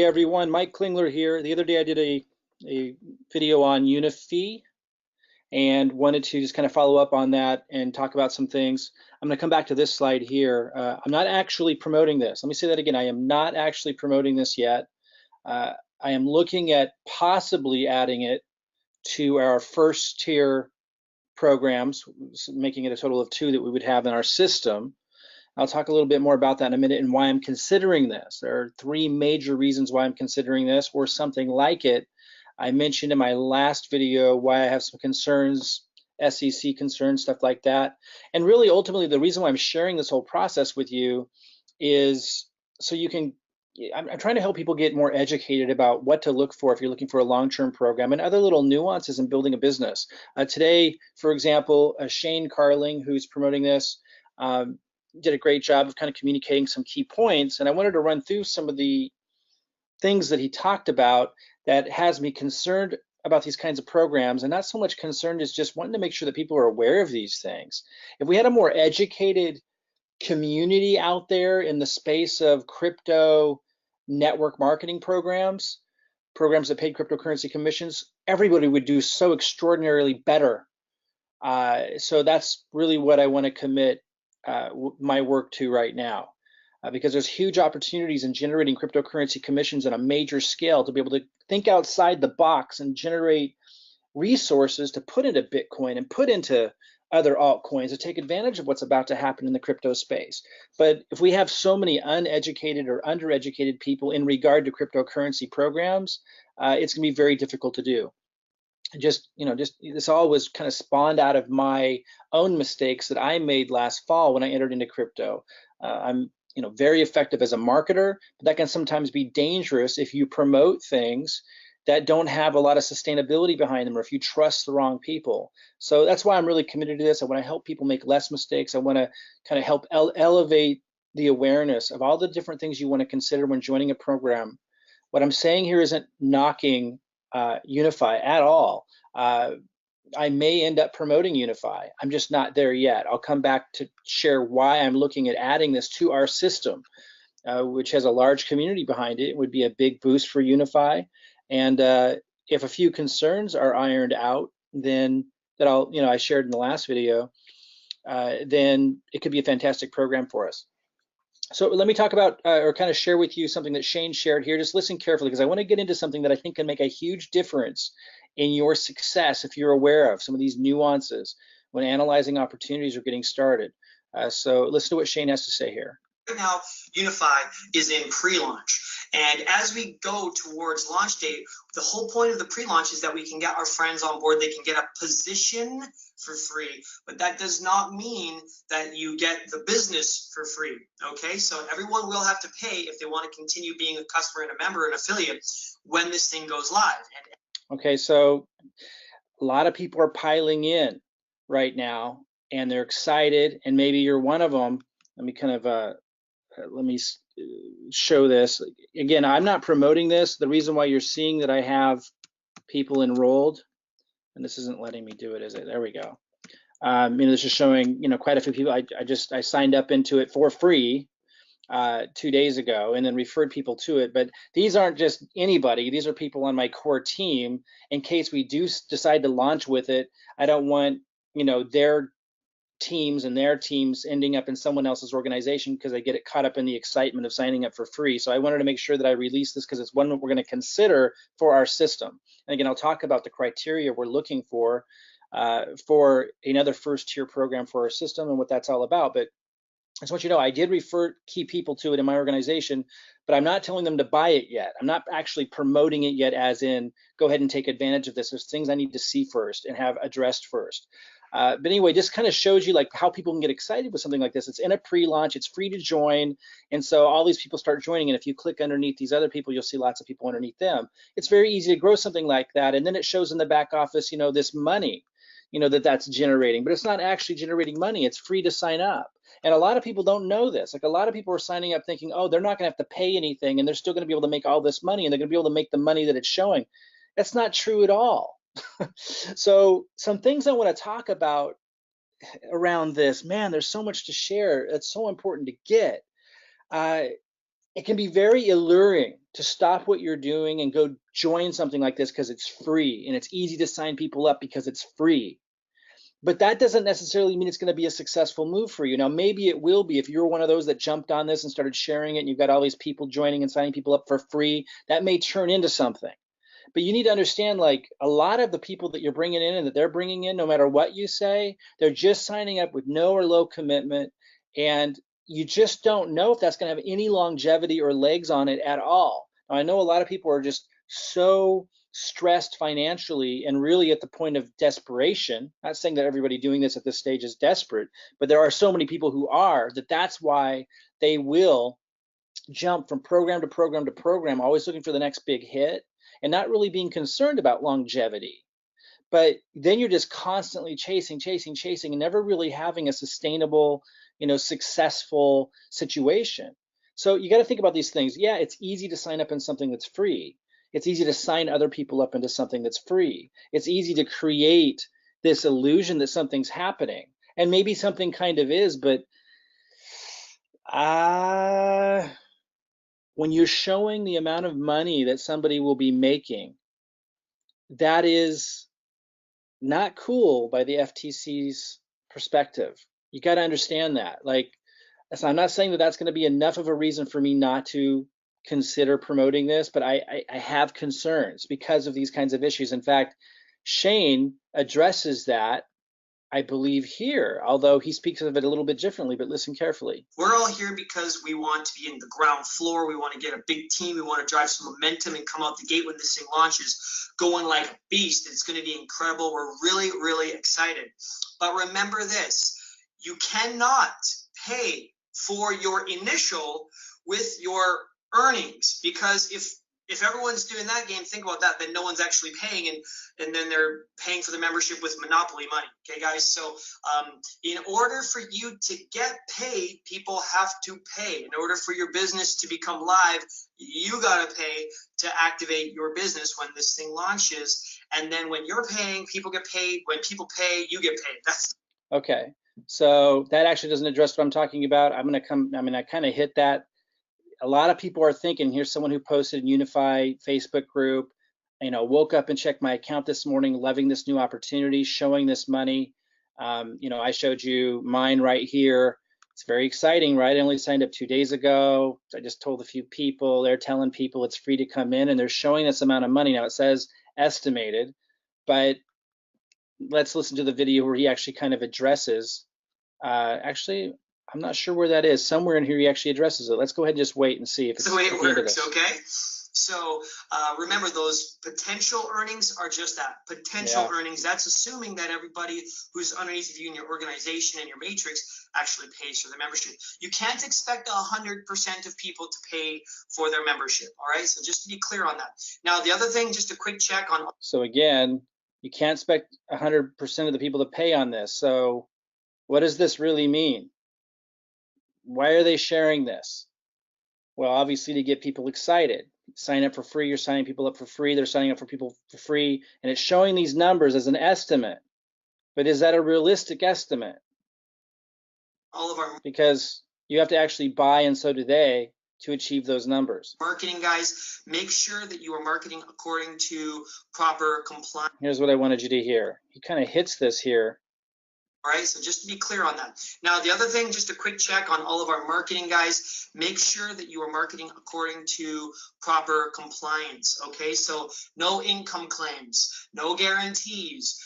Hey everyone, Mike Klingler here. The other day I did a video on Unifii and wanted to just kind of follow up on that and talk about some things. I'm going to come back to this slide here. I'm not actually promoting this. Let me say that again. I am not actually promoting this yet. I am looking at possibly adding it to our first tier programs, making it a total of 2 that we would have in our system. I'll talk a little bit more about that in a minute and why I'm considering this. There are 3 major reasons why I'm considering this or something like it. I mentioned in my last video why I have some concerns, SEC concerns, stuff like that. And really, ultimately, the reason why I'm sharing this whole process with you is so you can, I'm trying to help people get more educated about what to look for if you're looking for a long-term program and other little nuances in building a business. Today, for example, Shane Carling, who's promoting this, did a great job of kind of communicating some key points, and I wanted to run through some of the things that he talked about that has me concerned about these kinds of programs, and not so much concerned as just wanting to make sure that people are aware of these things. If we had a more educated community out there in the space of crypto network marketing programs that paid cryptocurrency commissions, everybody would do so extraordinarily better. So that's really what I want to commit my work to right now, because there's huge opportunities in generating cryptocurrency commissions on a major scale to be able to think outside the box and generate resources to put into Bitcoin and put into other altcoins to take advantage of what's about to happen in the crypto space. But if we have so many uneducated or undereducated people in regard to cryptocurrency programs, it's going to be very difficult to do. Just this all was kind of spawned out of my own mistakes that I made last fall when I entered into crypto. I'm very effective as a marketer, but that can sometimes be dangerous if you promote things that don't have a lot of sustainability behind them, or if you trust the wrong people. So that's why I'm really committed to this. I want to help people make less mistakes. I want to kind of help elevate the awareness of all the different things you want to consider when joining a program. What I'm saying here isn't knocking Unifii at all. I may end up promoting Unifii. I'm just not there yet. I'll come back to share why I'm looking at adding this to our system, which has a large community behind it. It would be a big boost for Unifii. And if a few concerns are ironed out, then that I shared in the last video, then it could be a fantastic program for us. So let me talk about or kind of share with you something that Shane shared here. Just listen carefully, because I want to get into something that I think can make a huge difference in your success if you're aware of some of these nuances when analyzing opportunities or getting started. So listen to what Shane has to say here. Right now, Unifii is in pre-launch. And as we go towards launch date, the whole point of the pre-launch is that we can get our friends on board. They can get a position for free, but that does not mean that you get the business for free, okay? So everyone will have to pay if they want to continue being a customer and a member and affiliate when this thing goes live. Okay, so a lot of people are piling in right now, and they're excited, and maybe you're one of them. Let me kind of let me show this. Again, I'm not promoting this. The reason why you're seeing that I have people enrolled, and this isn't letting me do it, is it? There we go. This is showing, quite a few people. I signed up into it for free 2 days ago and then referred people to it. But these aren't just anybody. These are people on my core team. In case we do decide to launch with it, I don't want, their teams and their teams ending up in someone else's organization because they get it caught up in the excitement of signing up for free. So I wanted to make sure that I release this because it's one that we're going to consider for our system. And again, I'll talk about the criteria we're looking for another first tier program for our system and what that's all about. But I just want you to know I did refer key people to it in my organization, but I'm not telling them to buy it yet. I'm not actually promoting it yet as in go ahead and take advantage of this. There's things I need to see first and have addressed first. But anyway, just kind of shows you like how people can get excited with something like this. It's in a pre-launch, it's free to join. And so all these people start joining. And if you click underneath these other people, you'll see lots of people underneath them. It's very easy to grow something like that. And then it shows in the back office, this money, that's generating, but it's not actually generating money. It's free to sign up. And a lot of people don't know this. Like a lot of people are signing up thinking, oh, they're not gonna have to pay anything and they're still gonna be able to make all this money and they're gonna be able to make the money that it's showing. That's not true at all. So some things I want to talk about around this, man, there's so much to share. It's so important to get. It can be very alluring to stop what you're doing and go join something like this because it's free and it's easy to sign people up because it's free. But that doesn't necessarily mean it's going to be a successful move for you. Now, maybe it will be if you're one of those that jumped on this and started sharing it and you've got all these people joining and signing people up for free. That may turn into something. But you need to understand, like, a lot of the people that you're bringing in and that they're bringing in, no matter what you say, they're just signing up with no or low commitment. And you just don't know if that's going to have any longevity or legs on it at all. Now, I know a lot of people are just so stressed financially and really at the point of desperation. Not saying that everybody doing this at this stage is desperate, but there are so many people who are, that's why they will jump from program to program to program, always looking for the next big hit and not really being concerned about longevity. But then you're just constantly chasing, and never really having a sustainable, successful situation. So you got to think about these things. Yeah, it's easy to sign up in something that's free. It's easy to sign other people up into something that's free. It's easy to create this illusion that something's happening. And maybe something kind of is, but when you're showing the amount of money that somebody will be making, that is not cool by the FTC's perspective. You got to understand that. Like, so I'm not saying that that's going to be enough of a reason for me not to consider promoting this, but I have concerns because of these kinds of issues. In fact, Shane addresses that, I believe, here, although he speaks of it a little bit differently, but listen carefully. We're all here because we want to be in the ground floor. We want to get a big team. We want to drive some momentum and come out the gate when this thing launches going like a beast. It's going to be incredible. We're really, really excited. But remember this, you cannot pay for your initial with your earnings, because if everyone's doing that game, think about that, then no one's actually paying, and then they're paying for the membership with monopoly money. Okay, guys? So in order for you to get paid, people have to pay. In order for your business to become live, you got to pay to activate your business when this thing launches. And then when you're paying, people get paid. When people pay, you get paid. That's okay. So that actually doesn't address what I'm talking about. I kind of hit that. A lot of people are thinking, here's someone who posted in Unifii Facebook group, woke up and checked my account this morning, loving this new opportunity, showing this money. I showed you mine right here. It's very exciting, right? I only signed up 2 days ago. I just told a few people, they're telling people it's free to come in, and they're showing this amount of money. Now it says estimated, but let's listen to the video where he actually kind of addresses, actually, I'm not sure where that is. Somewhere in here he actually addresses it. Let's go ahead and just wait and see if it's the way it works, okay? So remember, those potential earnings are just that, potential earnings. That's assuming that everybody who's underneath of you in your organization and your matrix actually pays for their membership. You can't expect 100% of people to pay for their membership, all right? So just to be clear on that. Now, the other thing, just a quick check on. So again, you can't expect 100% of the people to pay on this. So what does this really mean? Why are they sharing this? Well, obviously to get people excited. Sign up for free, you're signing people up for free, they're signing up for people for free, and it's showing these numbers as an estimate. But is that a realistic estimate? All of our, because you have to actually buy, and so do they, to achieve those numbers. Marketing guys, make sure that you are marketing according to proper compliance. Here's what I wanted you to hear. He kind of hits this here. All right, so just to be clear on that. Now, the other thing, just a quick check on all of our marketing guys, make sure that you are marketing according to proper compliance, okay? So no income claims, no guarantees.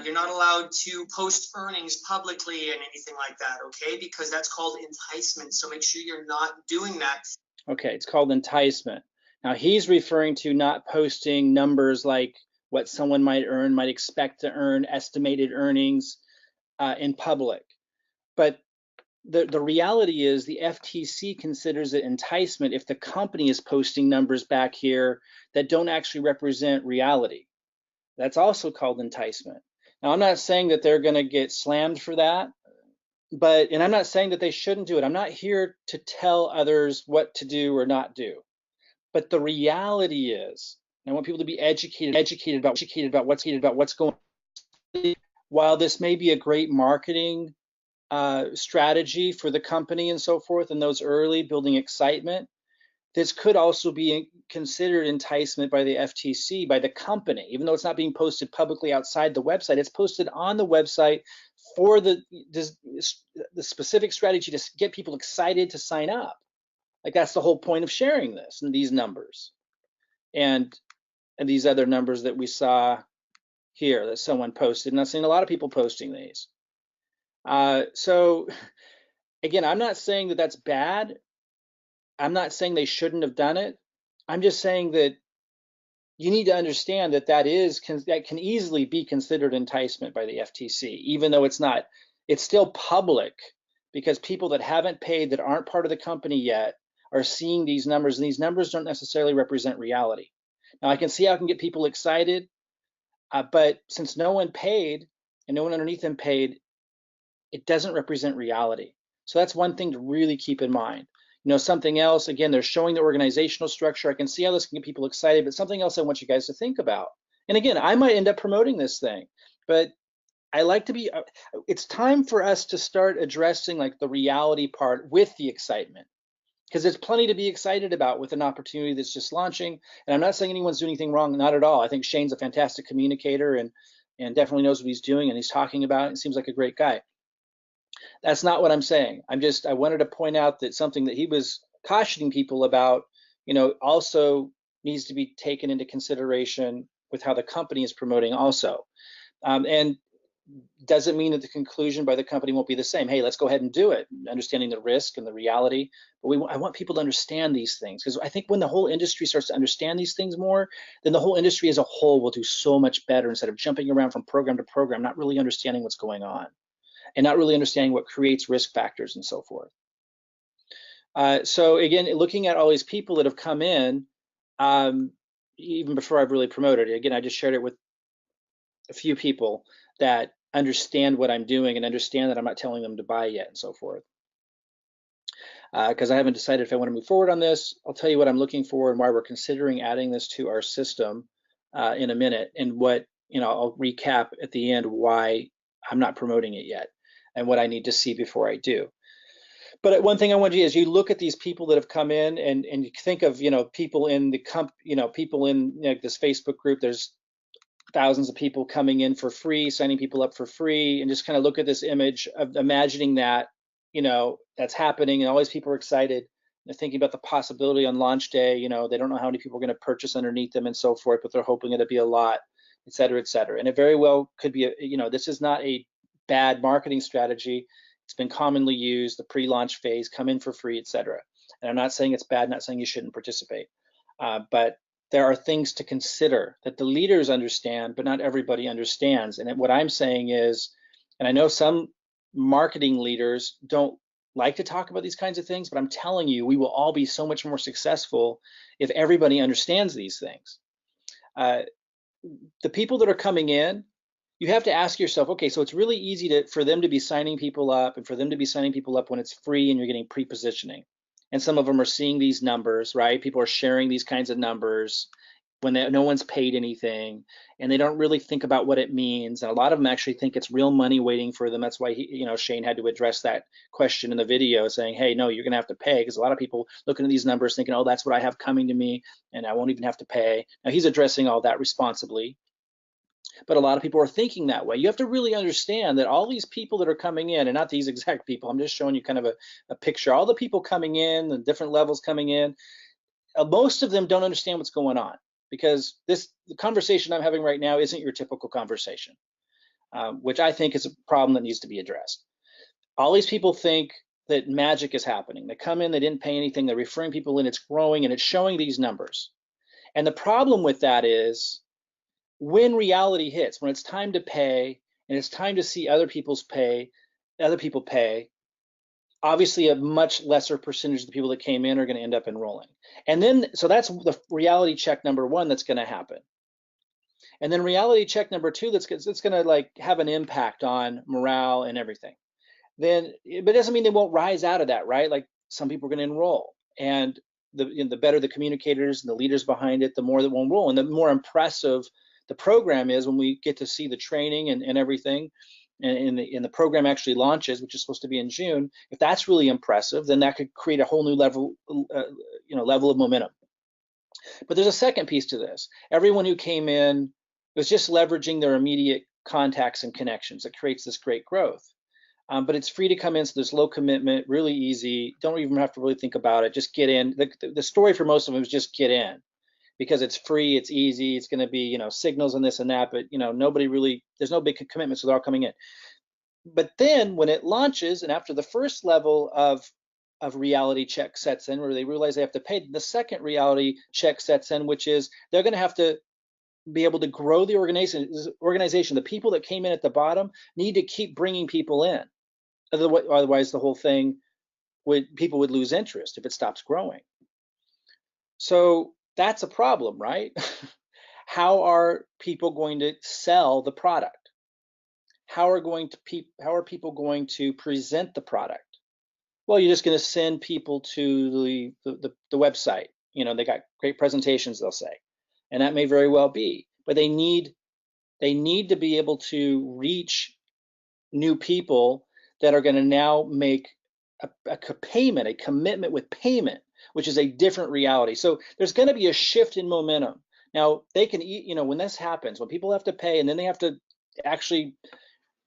You're not allowed to post earnings publicly and anything like that, okay? Because that's called enticement, so make sure you're not doing that. Okay, it's called enticement. Now, he's referring to not posting numbers like what someone might earn, might expect to earn, estimated earnings, in public. But the reality is the FTC considers it enticement if the company is posting numbers back here that don't actually represent reality. That's also called enticement. Now, I'm not saying that they're going to get slammed for that, and I'm not saying that they shouldn't do it. I'm not here to tell others what to do or not do. But the reality is, I want people to be educated about what's going on. While this may be a great marketing strategy for the company and so forth, and those early building excitement, this could also be considered enticement by the FTC, by the company, even though it's not being posted publicly outside the website. It's posted on the website for the specific strategy to get people excited to sign up. Like that's the whole point of sharing this and these numbers and these other numbers that we saw here that someone posted. And I've seen a lot of people posting these. So again, I'm not saying that that's bad. I'm not saying they shouldn't have done it. I'm just saying that you need to understand that that can easily be considered enticement by the FTC, even though it's not. It's still public because people that haven't paid, that aren't part of the company yet, are seeing these numbers, and these numbers don't necessarily represent reality. Now, I can see how I can get people excited, but since no one paid and no one underneath them paid, it doesn't represent reality. So that's one thing to really keep in mind. Something else, again, they're showing the organizational structure. I can see how this can get people excited, but something else I want you guys to think about. And again, I might end up promoting this thing, but I like to be, it's time for us to start addressing like the reality part with the excitement, because there's plenty to be excited about with an opportunity that's just launching. And I'm not saying anyone's doing anything wrong, not at all. I think Shane's a fantastic communicator and definitely knows what he's doing and he's talking about it and seems like a great guy. That's not what I'm saying. I wanted to point out that something that he was cautioning people about, also needs to be taken into consideration with how the company is promoting also. And doesn't mean that the conclusion by the company won't be the same. Hey, let's go ahead and do it, understanding the risk and the reality. But I want people to understand these things, because I think when the whole industry starts to understand these things more, then the whole industry as a whole will do so much better instead of jumping around from program to program, not really understanding what's going on and not really understanding what creates risk factors and so forth. So again, looking at all these people that have come in, even before I've really promoted it, again, I just shared it with a few people that understand what I'm doing and understand that I'm not telling them to buy yet and so forth. Because I haven't decided if I want to move forward on this. I'll tell you what I'm looking for and why we're considering adding this to our system in a minute, and what, I'll recap at the end why I'm not promoting it yet and what I need to see before I do. But one thing I want you is you look at these people that have come in and you think of, people in the people in this Facebook group. There's thousands of people coming in for free, signing people up for free, and just kind of look at this image of imagining that, that's happening, and all these people are excited. They're thinking about the possibility on launch day. They don't know how many people are going to purchase underneath them and so forth, but they're hoping it'll be a lot, et cetera, et cetera. And it very well could be, this is not a bad marketing strategy. It's been commonly used, the pre-launch phase, come in for free, et cetera. And I'm not saying it's bad, not saying you shouldn't participate, but there are things to consider that the leaders understand, but not everybody understands. And what I'm saying is, and I know some marketing leaders don't like to talk about these kinds of things, but I'm telling you, we will all be so much more successful if everybody understands these things. The people that are coming in, you have to ask yourself, okay, so it's really easy for them to be signing people up, and for them to be signing people up when it's free and you're getting pre-positioning. And some of them are seeing these numbers, right? People are sharing these kinds of numbers when no one's paid anything, and they don't really think about what it means. And a lot of them actually think it's real money waiting for them. That's why Shane had to address that question in the video, saying, hey, no, you're gonna have to pay, because a lot of people looking at these numbers thinking, oh, that's what I have coming to me, and I won't even have to pay. Now he's addressing all that responsibly, but a lot of people are thinking that way. You have to really understand that all these people that are coming in, and not these exact people, I'm just showing you kind of a picture, all the people coming in, the different levels coming in, most of them don't understand what's going on, because the conversation I'm having right now isn't your typical conversation, which I think is a problem that needs to be addressed. All these people think that magic is happening. They come in, they didn't pay anything, they're referring people in, it's growing, and it's showing these numbers. And the problem with that is, when reality hits, when it's time to pay and it's time to see other people pay, obviously a much lesser percentage of the people that came in are going to end up enrolling. And then, so that's the reality check number one that's going to happen. And then reality check number two, that's going to like have an impact on morale and everything. Then, but it doesn't mean they won't rise out of that, right? Like some people are going to enroll, and the better the communicators and the leaders behind it, the more that will enroll, and the more impressive the program is when we get to see the training and everything. and the program actually launches, which is supposed to be in June, if that's really impressive, then that could create a whole new level, level of momentum. But there's a second piece to this. Everyone who came in was just leveraging their immediate contacts and connections. That creates this great growth. But it's free to come in, so there's low commitment, really easy. Don't even have to really think about it. Just get in. The story for most of them is just get in, because it's free, it's easy, it's going to be, signals and this and that, but nobody really, there's no big commitment, so they're all coming in. But then when it launches, and after the first level of reality check sets in, where they realize they have to pay, the second reality check sets in, which is they're going to have to be able to grow the organization. The people that came in at the bottom need to keep bringing people in. Otherwise, the whole thing people would lose interest if it stops growing. So that's a problem, right? How are people going to sell the product? How are people going to present the product? Well, you're just going to send people to the website. They got great presentations, they'll say, and that may very well be. But they need to be able to reach new people that are going to now make a commitment with payment, which is a different reality. So there's going to be a shift in momentum. Now they can, when this happens, when people have to pay, and then they have to actually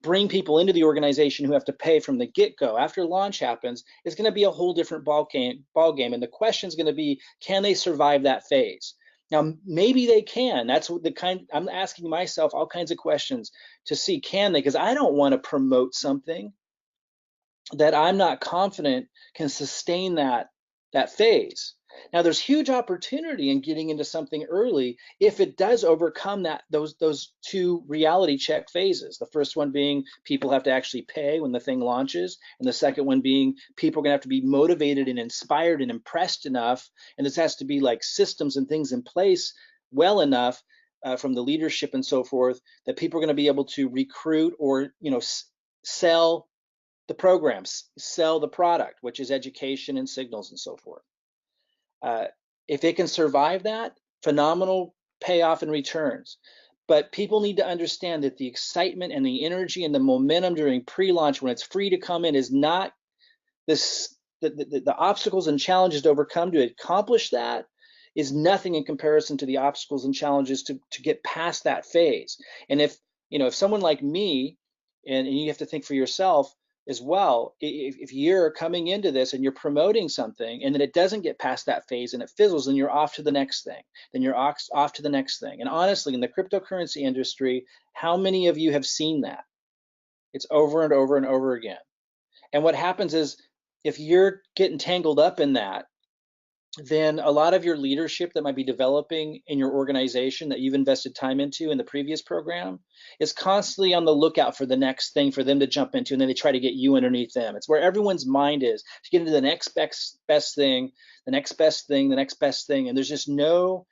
bring people into the organization who have to pay from the get-go. After launch happens, it's going to be a whole different ball game, and the question is going to be, can they survive that phase? Now, maybe they can. That's the kind I'm asking myself, all kinds of questions to see, can they? Because I don't want to promote something that I'm not confident can sustain that phase. Now, there's huge opportunity in getting into something early if it does overcome those two reality check phases. The first one being people have to actually pay when the thing launches, and the second one being people are going to have to be motivated and inspired and impressed enough, and this has to be like systems and things in place well enough from the leadership and so forth that people are going to be able to recruit or sell the programs, sell the product, which is education and signals and so forth. If it can survive that, phenomenal payoff and returns. But people need to understand that the excitement and the energy and the momentum during pre-launch, when it's free to come in, is not this. The obstacles and challenges to overcome to accomplish that is nothing in comparison to the obstacles and challenges to get past that phase. And if someone like me, and you have to think for yourself as well, if you're coming into this and you're promoting something and then it doesn't get past that phase and it fizzles, then you're off to the next thing. Then you're off to the next thing. And honestly, in the cryptocurrency industry, how many of you have seen that? It's over and over and over again. And what happens is, if you're getting tangled up in that, then a lot of your leadership that might be developing in your organization that you've invested time into in the previous program is constantly on the lookout for the next thing for them to jump into, and then they try to get you underneath them. It's where everyone's mind is, to get into the next best thing, the next best thing, the next best thing, and there's no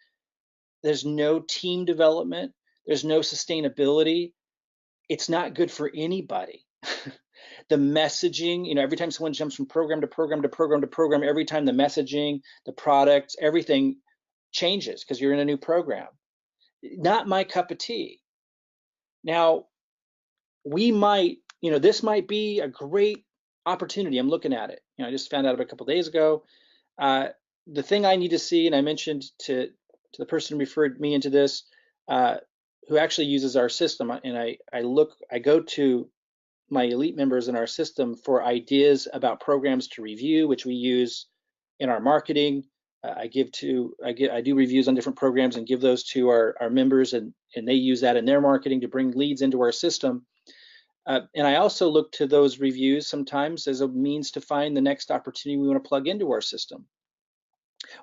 team development, there's no sustainability. It's not good for anybody. The messaging, every time someone jumps from program to program to program to program, every time the messaging, the products, everything changes because you're in a new program. Not my cup of tea. Now, we might, this might be a great opportunity. I'm looking at it. I just found out about a couple of days ago. The thing I need to see, and I mentioned to the person who referred me into this, who actually uses our system, and I go to my elite members in our system for ideas about programs to review, which we use in our marketing. I do reviews on different programs and give those to our members, and they use that in their marketing to bring leads into our system. And I also look to those reviews sometimes as a means to find the next opportunity we want to plug into our system.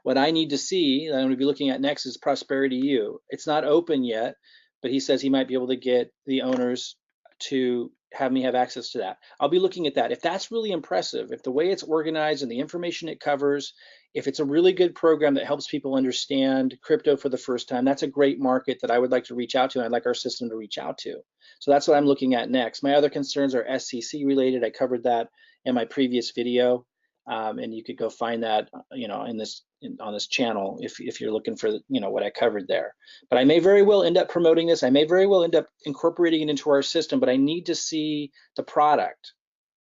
What I need to see, that I'm going to be looking at next, is Prosperity U. It's not open yet, but he says he might be able to get the owners to have me have access to that. I'll be looking at that. If that's really impressive, if the way it's organized and the information it covers, if it's a really good program that helps people understand crypto for the first time, that's a great market that I would like to reach out to, and I'd like our system to reach out to. So that's what I'm looking at next. My other concerns are SEC related. I covered that in my previous video. And you could go find that, on this channel if you're looking for, what I covered there. But I may very well end up promoting this. I may very well end up incorporating it into our system, but I need to see the product.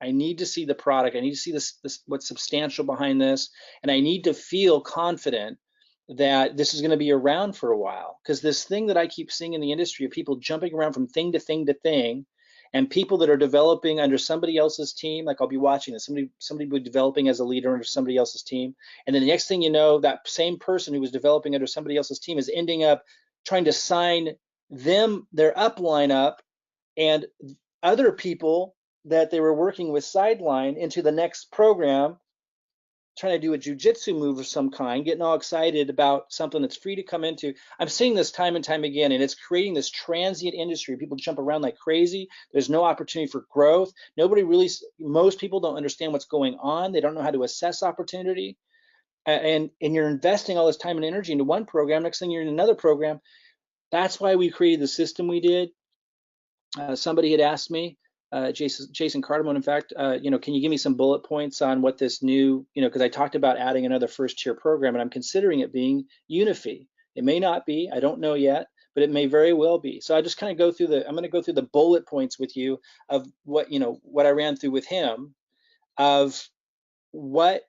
I need to see the product. I need to see this what's substantial behind this, and I need to feel confident that this is going to be around for a while. Because this thing that I keep seeing in the industry of people jumping around from thing to thing to thing, and people that are developing under somebody else's team, like I'll be watching this, somebody will be developing as a leader under somebody else's team, and then the next thing you know, that same person who was developing under somebody else's team is ending up trying to sign their upline up and other people that they were working with sideline into the next program, trying to do a jujitsu move of some kind, getting all excited about something that's free to come into. I'm seeing this time and time again, and it's creating this transient industry. People jump around like crazy. There's no opportunity for growth. Most people don't understand what's going on. They don't know how to assess opportunity. And you're investing all this time and energy into one program. Next thing you're in another program. That's why we created the system we did. Somebody had asked me, Jason Cardamone, in fact, can you give me some bullet points on what this new, because I talked about adding another first tier program, and I'm considering it being Unifii. It may not be, I don't know yet, but it may very well be. So I just kind of I'm going to go through the bullet points with you of what I ran through with him, of what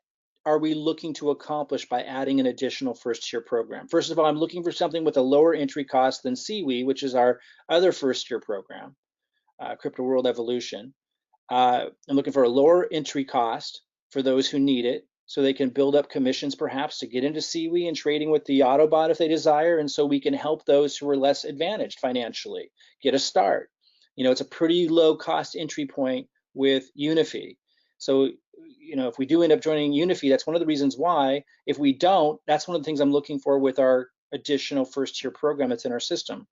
are we looking to accomplish by adding an additional first tier program. First of all, I'm looking for something with a lower entry cost than Seaweed, which is our other first tier program. Crypto World Evolution. I'm looking for a lower entry cost for those who need it, so they can build up commissions perhaps to get into Seaweed and trading with the Autobot if they desire, and so we can help those who are less advantaged financially get a start. It's a pretty low cost entry point with Unifii. So, if we do end up joining Unifii, that's one of the reasons why. If we don't, that's one of the things I'm looking for with our additional first tier program that's in our system.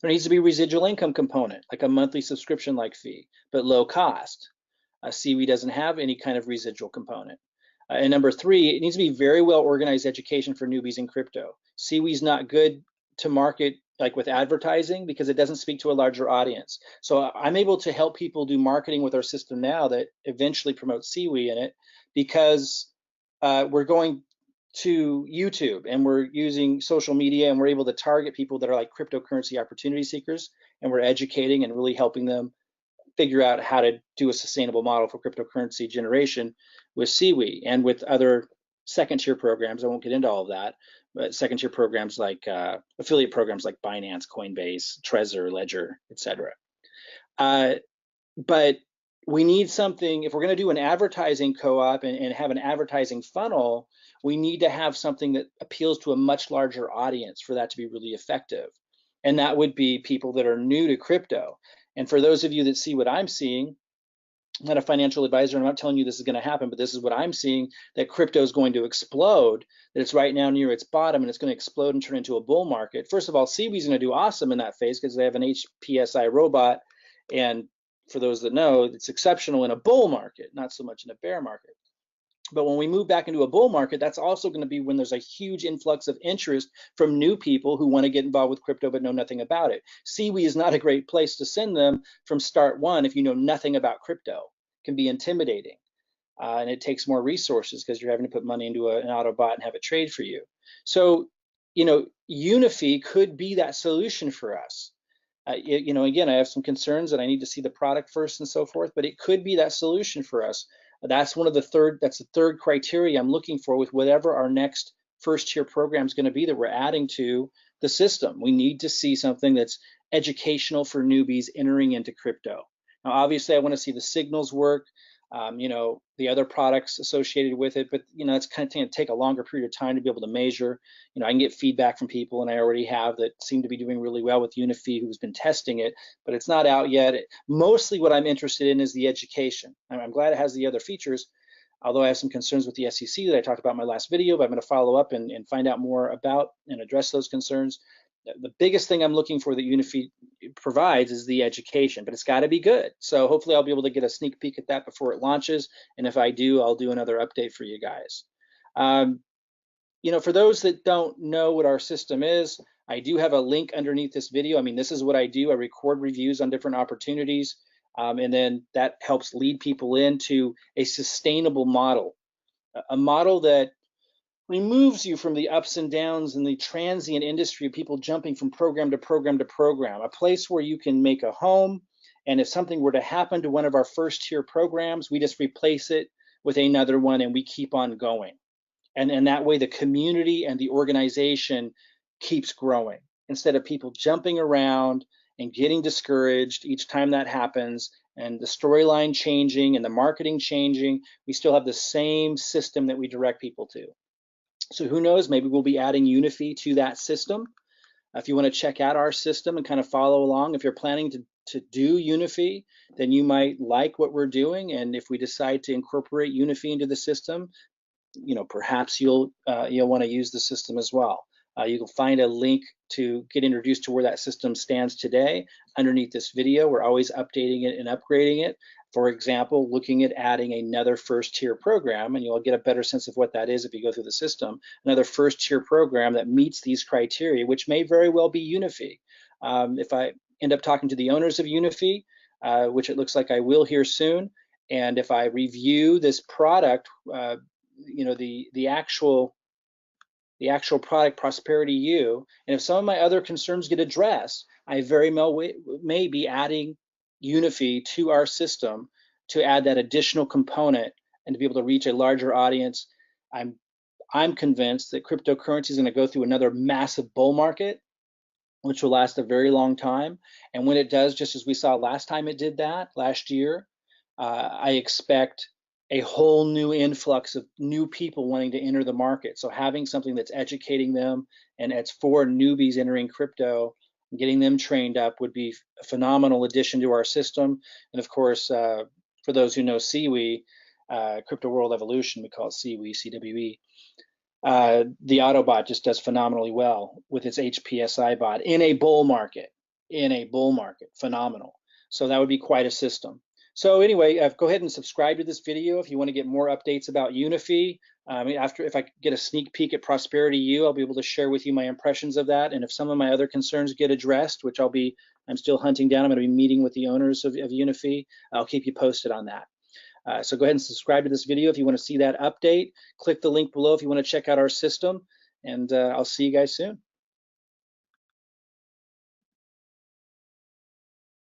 There needs to be a residual income component, like a monthly subscription-like fee, but low cost. Seaweed doesn't have any kind of residual component. And number three, it needs to be very well organized education for newbies in crypto. Seaweed's not good to market like with advertising because it doesn't speak to a larger audience. So I'm able to help people do marketing with our system now that eventually promotes Seaweed in it, because we're going to YouTube and we're using social media, and we're able to target people that are like cryptocurrency opportunity seekers, and we're educating and really helping them figure out how to do a sustainable model for cryptocurrency generation with Seaweed and with other second tier programs. I won't get into all of that, but second tier programs like affiliate programs like Binance, Coinbase, Trezor, Ledger, etc. But we need something, if we're going to do an advertising co-op and have an advertising funnel, we need to have something that appeals to a much larger audience for that to be really effective. And that would be people that are new to crypto. And for those of you that see what I'm seeing, I'm not a financial advisor, and I'm not telling you this is going to happen, but this is what I'm seeing, that crypto is going to explode, that it's right now near its bottom, and it's going to explode and turn into a bull market. First of all, Seaweed's going to do awesome in that phase because they have an HPSI robot, and for those that know, it's exceptional in a bull market, not so much in a bear market. But when we move back into a bull market, that's also going to be when there's a huge influx of interest from new people who want to get involved with crypto but know nothing about it. Seaweed is not a great place to send them from start one if you know nothing about crypto. It can be intimidating, and it takes more resources because you're having to put money into an Autobot and have it trade for you. So, Unifii could be that solution for us. Again, I have some concerns that I need to see the product first and so forth, but it could be that solution for us. That's the third criteria I'm looking for with whatever our next first tier program is going to be that we're adding to the system. We need to see something that's educational for newbies entering into crypto. Now, obviously, I want to see the signals work, the other products associated with it, but it's kind of going to take a longer period of time to be able to measure. I can get feedback from people, and I already have, that seem to be doing really well with Unifii, who's been testing it, but it's not out yet. Mostly what I'm interested in is the education. I'm glad it has the other features, although I have some concerns with the SEC that I talked about in my last video, but I'm going to follow up and find out more about and address those concerns. The biggest thing I'm looking for that Unifii provides is the education, but it's got to be good. So hopefully I'll be able to get a sneak peek at that before it launches. And if I do, I'll do another update for you guys. For those that don't know what our system is, I do have a link underneath this video. I mean, this is what I do. I record reviews on different opportunities. And then that helps lead people into a sustainable model, a model that removes you from the ups and downs and the transient industry of people jumping from program to program to program, a place where you can make a home. And if something were to happen to one of our first tier programs, we just replace it with another one and we keep on going. And that way the community and the organization keeps growing instead of people jumping around and getting discouraged each time that happens and the storyline changing and the marketing changing. We still have the same system that we direct people to. So who knows, maybe we'll be adding Unifii to that system. If you want to check out our system and kind of follow along, if you're planning to do Unifii, then you might like what we're doing. And if we decide to incorporate Unifii into the system, perhaps you'll want to use the system as well. You can find a link to get introduced to where that system stands today underneath this video. We're always updating it and upgrading it. For example, looking at adding another first tier program, and you'll get a better sense of what that is if you go through the system, another first tier program that meets these criteria, which may very well be Unifii. If I end up talking to the owners of Unifii, which it looks like I will here soon, and if I review this product, the actual product, Prosperity U, and if some of my other concerns get addressed, I very well may be adding Unifii to our system to add that additional component and to be able to reach a larger audience. I'm convinced that cryptocurrency is going to go through another massive bull market, which will last a very long time. And when it does, just as we saw last time it did that last year, I expect a whole new influx of new people wanting to enter the market. So having something that's educating them and it's for newbies entering crypto, getting them trained up would be a phenomenal addition to our system. And of course, for those who know CWE, Crypto World Evolution, we call it CWE, CWE. The Autobot just does phenomenally well with its HPSI bot in a bull market, phenomenal. So that would be quite a system. So anyway, go ahead and subscribe to this video if you want to get more updates about Unifii. If I get a sneak peek at Prosperity U, I'll be able to share with you my impressions of that. And if some of my other concerns get addressed, which I'm still hunting down, I'm going to be meeting with the owners of Unifii. I'll keep you posted on that. So go ahead and subscribe to this video if you want to see that update. Click the link below if you want to check out our system, and I'll see you guys soon.